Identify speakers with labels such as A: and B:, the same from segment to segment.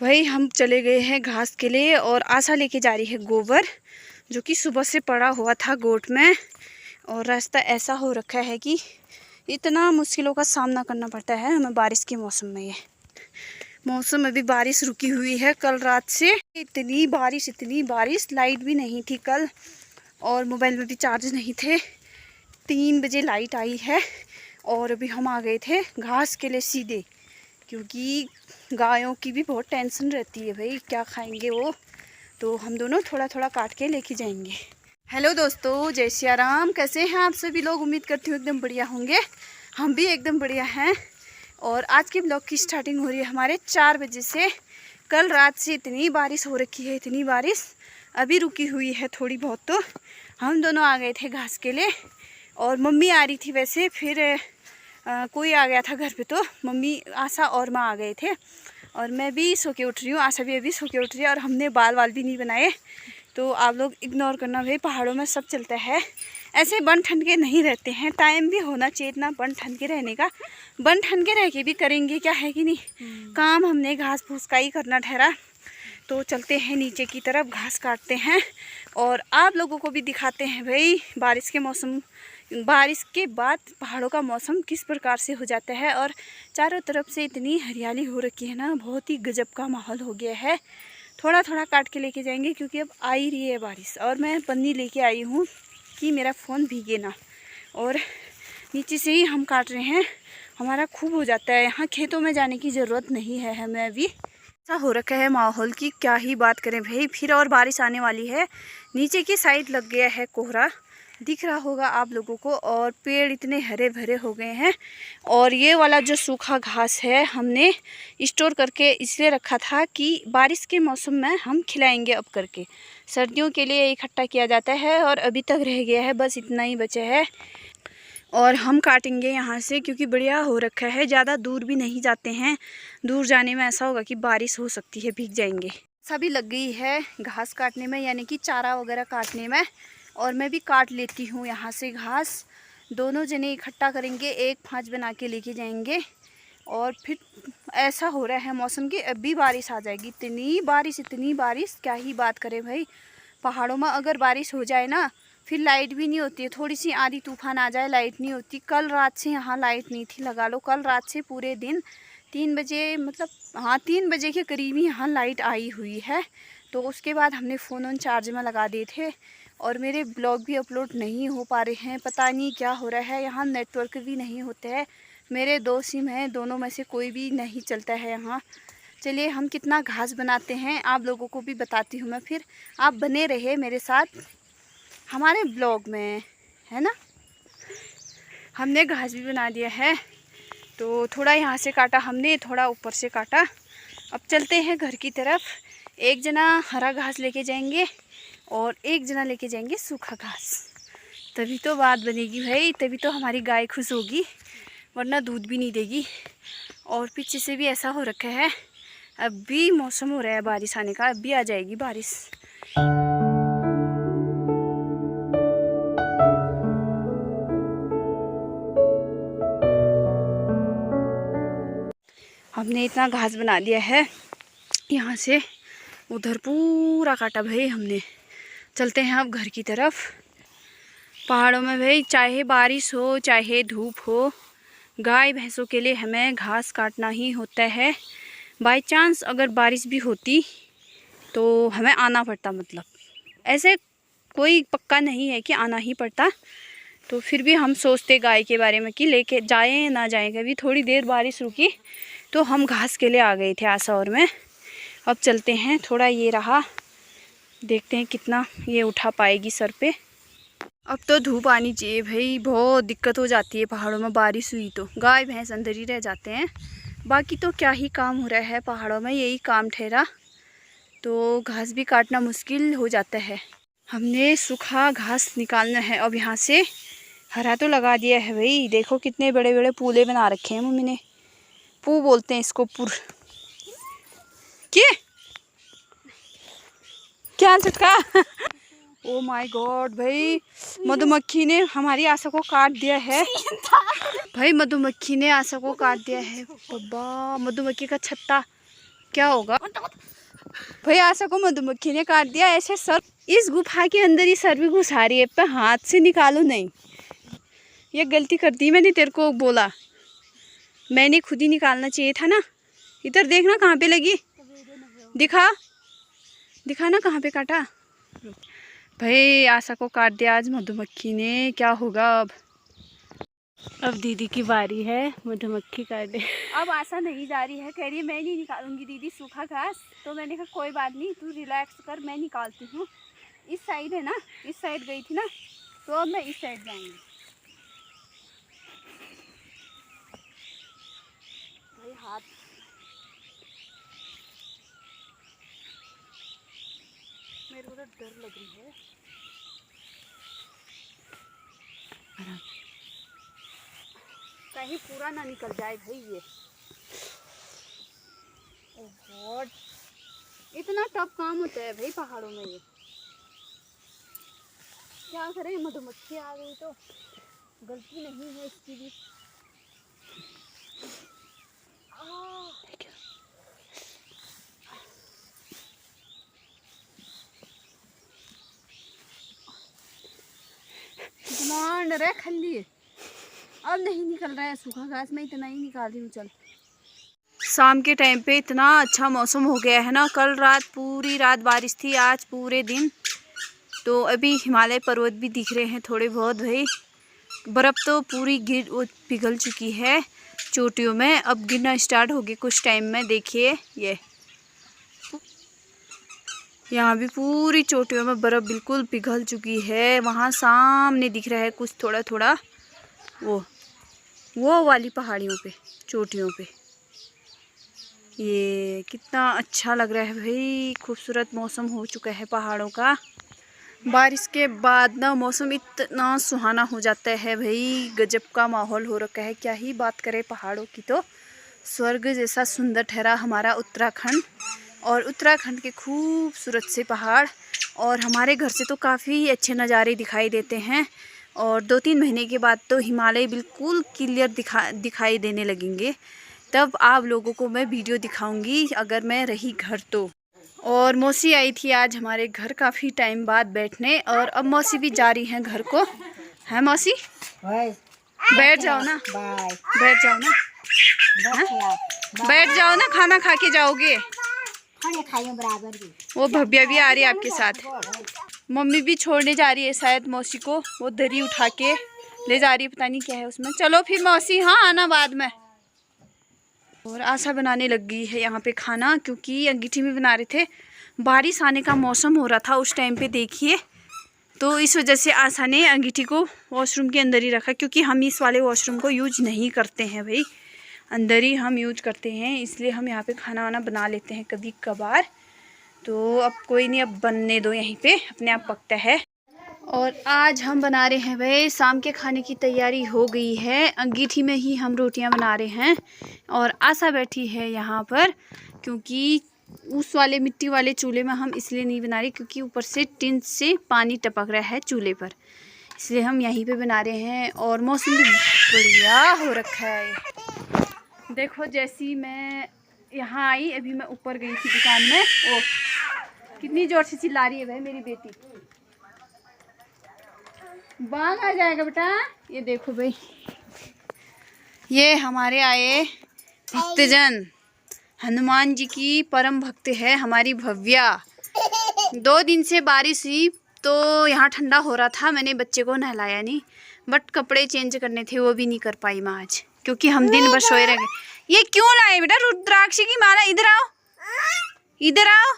A: भाई हम चले गए हैं घास के लिए और आशा लेके जा रही है गोबर, जो कि सुबह से पड़ा हुआ था गोट में। और रास्ता ऐसा हो रखा है कि इतना मुश्किलों का सामना करना पड़ता है हमें बारिश के मौसम में। ये मौसम अभी बारिश रुकी हुई है कल रात से। इतनी बारिश, लाइट भी नहीं थी कल और मोबाइल में भी चार्ज नहीं थे। 3 बजे लाइट आई है और अभी हम आ गए थे घास के लिए सीधे, क्योंकि गायों की भी बहुत टेंशन रहती है भाई, क्या खाएंगे वो, तो हम दोनों थोड़ा थोड़ा काट के लेके जाएंगे। हेलो दोस्तों, जय सिया राम। कैसे हैं आप सभी लोग? उम्मीद करती हूँ एकदम बढ़िया होंगे। हम भी एकदम बढ़िया हैं। और आज के ब्लॉग की स्टार्टिंग हो रही है हमारे 4 बजे से। कल रात से इतनी बारिश हो रखी है, इतनी बारिश, अभी रुकी हुई है थोड़ी बहुत। तो हम दोनों आ गए थे घास के लिए और मम्मी आ रही थी वैसे, फिर कोई आ गया था घर पे, तो मम्मी, आशा और माँ आ गए थे। और मैं भी सो के उठ रही हूँ, आशा भी अभी सो के उठ रही है। और हमने बाल भी नहीं बनाए, तो आप लोग इग्नोर करना भाई, पहाड़ों में सब चलता है ऐसे। बन ठन के नहीं रहते हैं, टाइम भी होना चाहिए इतना बन ठन के रहने का। बन ठन के रह के भी करेंगे क्या, है कि नहीं। काम हमने घास फूस का ही करना ठहरा। तो चलते हैं नीचे की तरफ, घास काटते हैं और आप लोगों को भी दिखाते हैं भाई बारिश के मौसम, बारिश के बाद पहाड़ों का मौसम किस प्रकार से हो जाता है। और चारों तरफ से इतनी हरियाली हो रखी है ना, बहुत ही गजब का माहौल हो गया है। थोड़ा थोड़ा काट के लेके जाएंगे क्योंकि अब आ ही रही है बारिश। और मैं पन्नी लेके आई हूँ कि मेरा फ़ोन भीगे ना। और नीचे से ही हम काट रहे हैं, हमारा खूब हो जाता है। यहाँ खेतों में जाने की ज़रूरत नहीं है हमें। अभी ऐसा हो रखा है माहौल की क्या ही बात करें भाई। फिर और बारिश आने वाली है। नीचे की साइड लग गया है कोहरा, दिख रहा होगा आप लोगों को। और पेड़ इतने हरे भरे हो गए हैं। और ये वाला जो सूखा घास है हमने स्टोर करके इसलिए रखा था कि बारिश के मौसम में हम खिलाएंगे अब करके। सर्दियों के लिए इकट्ठा किया जाता है और अभी तक रह गया है, बस इतना ही बचा है। और हम काटेंगे यहाँ से क्योंकि बढ़िया हो रखा है। ज़्यादा दूर भी नहीं जाते हैं, दूर जाने में ऐसा होगा कि बारिश हो सकती है, भीग जाएंगे। सभी लग गई है घास काटने में, यानी कि चारा वगैरह काटने में। और मैं भी काट लेती हूँ यहाँ से घास। दोनों जने इकट्ठा करेंगे, एक फाँच बना के लेके जाएंगे। और फिर ऐसा हो रहा है मौसम कि अभी बारिश आ जाएगी। इतनी बारिश क्या ही बात करें भाई। पहाड़ों में अगर बारिश हो जाए ना, फिर लाइट भी नहीं होती है। थोड़ी सी आंधी तूफान आ जाए, लाइट नहीं होती। कल रात से यहाँ लाइट नहीं थी, लगा लो कल रात से पूरे दिन 3 बजे, मतलब हाँ 3 बजे के करीब ही यहाँ लाइट आई हुई है। तो उसके बाद हमने फ़ोन ऑन चार्ज में लगा दिए थे। और मेरे ब्लॉग भी अपलोड नहीं हो पा रहे हैं, पता नहीं क्या हो रहा है। यहाँ नेटवर्क भी नहीं होते हैं। मेरे 2 सिम हैं, दोनों में से कोई भी नहीं चलता है यहाँ। चलिए हम कितना घास बनाते हैं आप लोगों को भी बताती हूँ मैं। फिर आप बने रहे मेरे साथ हमारे ब्लॉग में, है ना। हमने घास भी बना दिया है, तो थोड़ा यहाँ से काटा हमने, थोड़ा ऊपर से काटा। अब चलते हैं घर की तरफ। एक जना हरा घास लेके जाएंगे और एक जना लेके जाएंगे सूखा घास। तभी तो बात बनेगी भाई, तभी तो हमारी गाय खुश होगी, वरना दूध भी नहीं देगी। और पीछे से भी ऐसा हो रखा है, अब भी मौसम हो रहा है बारिश आने का, अब भी आ जाएगी बारिश। हमने इतना घास बना दिया है, यहाँ से उधर पूरा काटा भाई हमने। चलते हैं अब घर की तरफ। पहाड़ों में भाई चाहे बारिश हो चाहे धूप हो, गाय भैंसों के लिए हमें घास काटना ही होता है। बाय चांस अगर बारिश भी होती तो हमें आना पड़ता, मतलब ऐसे कोई पक्का नहीं है कि आना ही पड़ता। तो फिर भी हम सोचते गाय के बारे में कि लेके जाएं ना जाएं। कभी थोड़ी देर बारिश रुकी तो हम घास के लिए आ गए थे आशा और मैं। अब चलते हैं, थोड़ा ये रहा, देखते हैं कितना ये उठा पाएगी सर पे। अब तो धूप आनी चाहिए भाई, बहुत दिक्कत हो जाती है पहाड़ों में बारिश हुई तो। गाय भैंस अंदर ही रह जाते हैं, बाकी तो क्या ही काम हो रहा है पहाड़ों में, यही काम ठहरा। तो घास भी काटना मुश्किल हो जाता है। हमने सूखा घास निकालना है अब यहाँ से। हरा तो लगा दिया है भाई, देखो कितने बड़े बड़े पूले बना रखे हैं मम्मी ने। पू बोलते हैं इसको, पुर। क्या झटका ओ माय गॉड भाई, मधुमक्खी ने हमारी आशा को काट दिया है भाई। मधुमक्खी ने आशा को काट दिया है बाबा। मधुमक्खी का छत्ता क्या होगा भाई। आशा को मधुमक्खी ने काट दिया। ऐसे सर इस गुफा के अंदर ही सर भी घुसा रही है, पर हाथ से निकालो नहीं। ये गलती कर दी मैंने, तेरे को बोला, मैंने खुद ही निकालना चाहिए था ना। इधर देखना कहाँ पे लगी, दिखा दिखा ना कहाँ पे काटा। भाई आशा को काट दिया आज मधुमक्खी ने, क्या होगा अब
B: दीदी की बारी है मधुमक्खी काटे।
A: अब आशा नहीं जा रही है, कह रही है मैं नहीं निकालूंगी दीदी सूखा घास। तो मैंने कहा कोई बात नहीं, तू रिलैक्स कर, मैं निकालती हूँ। इस साइड है ना, इस साइड गई थी ना, तो अब मैं इस साइड जाऊंगी। भाई हाथ मेरे को तो डर लग रही है। कहीं पूरा ना निकल जाए भाई ये। ओह गॉड, इतना टफ काम होता है भाई पहाड़ों में। ये क्या करें, मधुमक्खी आ गई तो गलती नहीं है इसकी भी। इतना डर है खल्ली, अब नहीं निकल रहा है सूखा घास, मैं इतना ही निकाल रही हूँ। चल, शाम के टाइम पे इतना अच्छा मौसम हो गया है ना। कल रात पूरी रात बारिश थी, आज पूरे दिन। तो अभी हिमालय पर्वत भी दिख रहे हैं थोड़े बहुत भाई। बर्फ़ तो पूरी पिघल चुकी है चोटियों में, अब गिरना स्टार्ट हो गया कुछ टाइम में। देखिए ये यहाँ भी पूरी चोटियों में बर्फ़ बिल्कुल पिघल चुकी है। वहाँ सामने दिख रहा है कुछ थोड़ा थोड़ा, वो वाली पहाड़ियों पे, चोटियों पे। ये कितना अच्छा लग रहा है भाई, खूबसूरत मौसम हो चुका है पहाड़ों का। बारिश के बाद ना मौसम इतना सुहाना हो जाता है भाई, गजब का माहौल हो रखा है। क्या ही बात करें पहाड़ों की, तो स्वर्ग जैसा सुंदर ठहरा हमारा उत्तराखंड। और उत्तराखंड के खूबसूरत से पहाड़, और हमारे घर से तो काफ़ी अच्छे नज़ारे दिखाई देते हैं। और 2-3 महीने के बाद तो हिमालय बिल्कुल क्लियर दिखाई देने लगेंगे। तब आप लोगों को मैं वीडियो दिखाऊंगी अगर मैं रही घर तो। और मौसी आई थी आज हमारे घर काफ़ी टाइम बाद बैठने, और अब मौसी भी जा रही हैं घर को। है मौसी, बैठ जाओ ना, बैठ जाओ ना, बैठ जाओ ना, खाना खा के जाओगे। वो भव्या भी आ रही है आपके साथ। मम्मी भी छोड़ने जा रही है शायद मौसी को, वो दरी उठा के ले जा रही है, पता नहीं क्या है उसमें। चलो फिर मौसी, हाँ आना बाद में। और आशा बनाने लग गई है यहाँ पे खाना, क्योंकि अंगीठी में बना रहे थे। बारिश आने का मौसम हो रहा था उस टाइम पे देखिए, तो इस वजह से आशा ने अंगीठी को वॉशरूम के अंदर ही रखा, क्योंकि हम इस वाले वॉशरूम को यूज नहीं करते हैं भाई, अंदर ही हम यूज करते हैं। इसलिए हम यहाँ पे खाना वाना बना लेते हैं कभी कभार। तो अब कोई नहीं, अब बनने दो, यहीं पे अपने आप पकता है। और आज हम बना रहे हैं भाई, शाम के खाने की तैयारी हो गई है। अंगीठी में ही हम रोटियां बना रहे हैं, और आशा बैठी है यहाँ पर, क्योंकि उस वाले मिट्टी वाले चूल्हे में हम इसलिए नहीं बना रहे क्योंकि ऊपर से टिन से पानी टपक रहा है चूल्हे पर, इसलिए हम यहीं पे बना रहे हैं। और मौसम भी बढ़िया हो रखा है। देखो जैसी मैं यहाँ आई, अभी मैं ऊपर गई थी दुकान में, ओ कितनी जोर से चिल्ला रही है भाई मेरी बेटी, बाल आ जाएगा बेटा। ये देखो भाई, ये हमारे आए भक्तजन, हनुमान जी की परम भक्त है हमारी भव्या। 2 दिन से बारिश हुई तो यहाँ ठंडा हो रहा था, मैंने बच्चे को नहलाया नहीं, बट कपड़े चेंज करने थे वो भी नहीं कर पाई मैं आज, क्योंकि हम दिन भर सोए रह गए। ये क्यों लाए बेटा रुद्राक्ष की माला? इधर आओ, इधर आओ,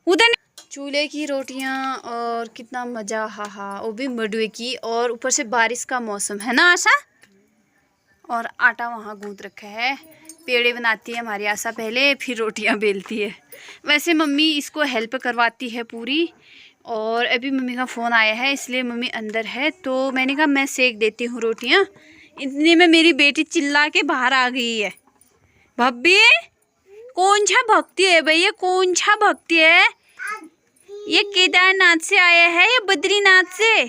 A: उधर। चूल्हे की रोटियां, और कितना मज़ा, हा वो भी मडवे की, और ऊपर से बारिश का मौसम है ना आशा। और आटा वहाँ गूंथ रखा है, पेड़े बनाती है हमारी आशा पहले, फिर रोटियां बेलती है। वैसे मम्मी इसको हेल्प करवाती है पूरी। और अभी मम्मी का फ़ोन आया है, इसलिए मम्मी अंदर है, तो मैंने कहा मैं सेक देती हूँ रोटियां। इतने में मेरी बेटी चिल्ला के बाहर आ गई है, भब्बी कौन सा भक्ति है भाई, ये कौन सा भक्ति है? ये केदारनाथ से आया है या बद्रीनाथ से?